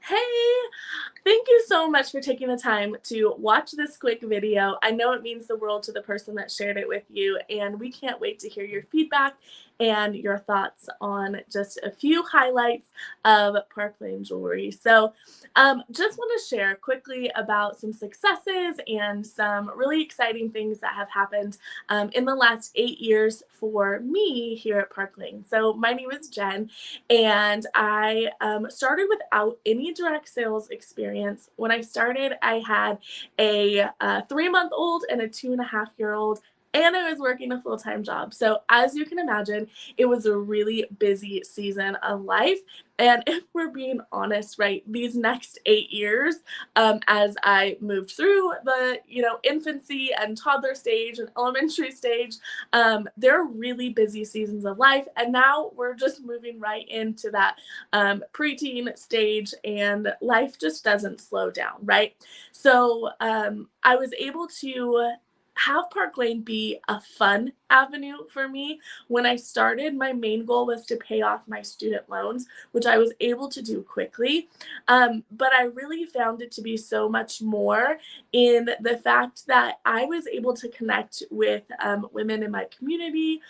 Hey, thank you so much for taking the time to watch this quick video. I know it means the world to the person that shared it with you, and we can't wait to hear your feedback and your thoughts on just a few highlights of Park Lane Jewelry. Just want to share quickly about some successes and some really exciting things that have happened in the last 8 years for me here at Park Lane. So, my name is Jen, and I started without any direct sales experience. When I started, I had a 3 month old and a 2.5 year old, and I was working a full time job. So, as you can imagine, it was a really busy season of life. And if we're being honest, right, these next 8 years, as I moved through the infancy and toddler stage and elementary stage, they're really busy seasons of life. And now we're just moving right into that preteen stage, and life just doesn't slow down, right? I was able to have Park Lane be a fun avenue for me. When I started, my main goal was to pay off my student loans, which I was able to do quickly. But I really found it to be so much more in the fact that I was able to connect with women in my community,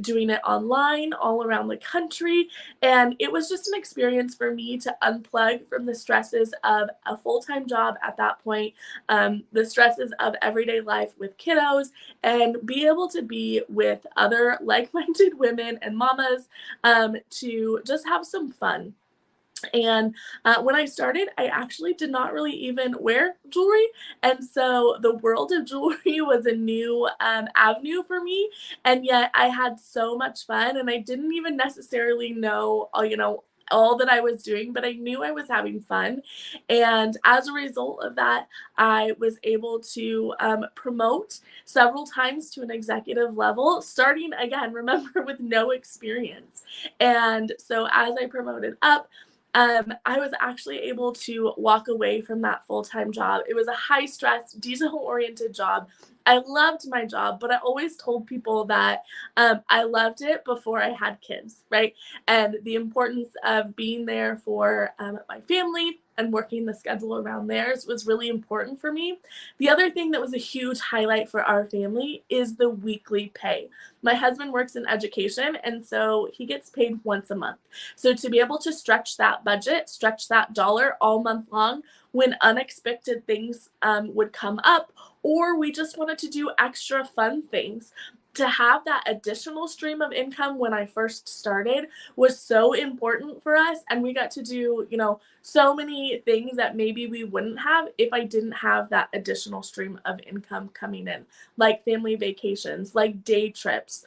doing it online all around the country. And it was just an experience for me to unplug from the stresses of a full time job at that point, the stresses of everyday life with kiddos, and be able to be with other like minded women and mamas, to just have some fun. And when I started, I actually did not really even wear jewelry. And so the world of jewelry was a new avenue for me. And yet I had so much fun, and I didn't even necessarily know, all that I was doing, but I knew I was having fun. And as a result of that, I was able to promote several times to an executive level, starting again, remember, with no experience. And so as I promoted up, I was actually able to walk away from that full time job. It was a high stress, detail oriented job. I loved my job, but I always told people that I loved it before I had kids, right? And the importance of being there for my family and working the schedule around theirs was really important for me. The other thing that was a huge highlight for our family is the weekly pay. My husband works in education, and so he gets paid once a month. So to be able to stretch that budget, stretch that dollar all month long when unexpected things would come up, or we just wanted to do extra fun things. To have that additional stream of income when I first started was so important for us. And we got to do, so many things that maybe we wouldn't have if I didn't have that additional stream of income coming in, like family vacations, like day trips,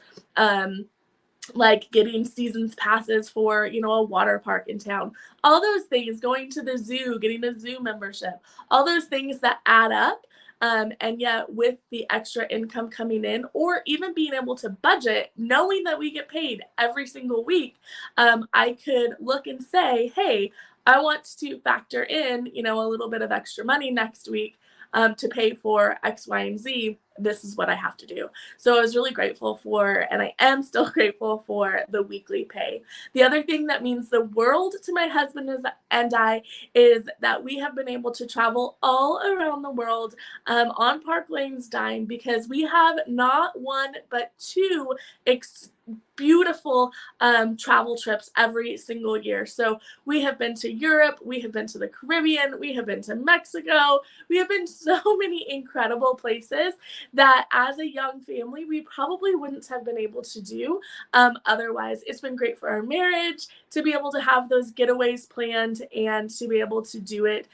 like getting seasons passes for a water park in town, all those things, going to the zoo, getting a zoo membership, all those things that add up. And yet with the extra income coming in, or even being able to budget knowing that we get paid every single week, I could look and say, hey, I want to factor in a little bit of extra money next week, to pay for X, Y, and Z. This is what I have to do. So I was really grateful for, and I am still grateful for, the weekly pay. The other thing that means the world to my husband and I is that we have been able to travel all around the world, on Park Lane's dime, because we have not one but two beautiful travel trips every single year. So we have been to Europe, we have been to the Caribbean, we have been to Mexico, we have been so many incredible places that as a young family, we probably wouldn't have been able to do otherwise. It's been great for our marriage to be able to have those getaways planned and to be able to do it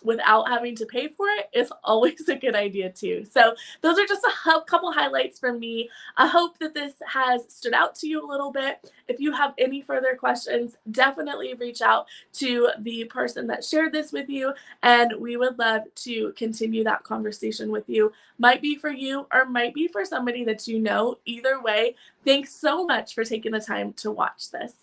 without having to pay for it is always a good idea too. So those are just a couple highlights from me. I hope that this has stood out to you a little bit. If you have any further questions, definitely reach out to the person that shared this with you, and we would love to continue that conversation with you. Might be for you or might be for somebody that you know. Either way, thanks so much for taking the time to watch this.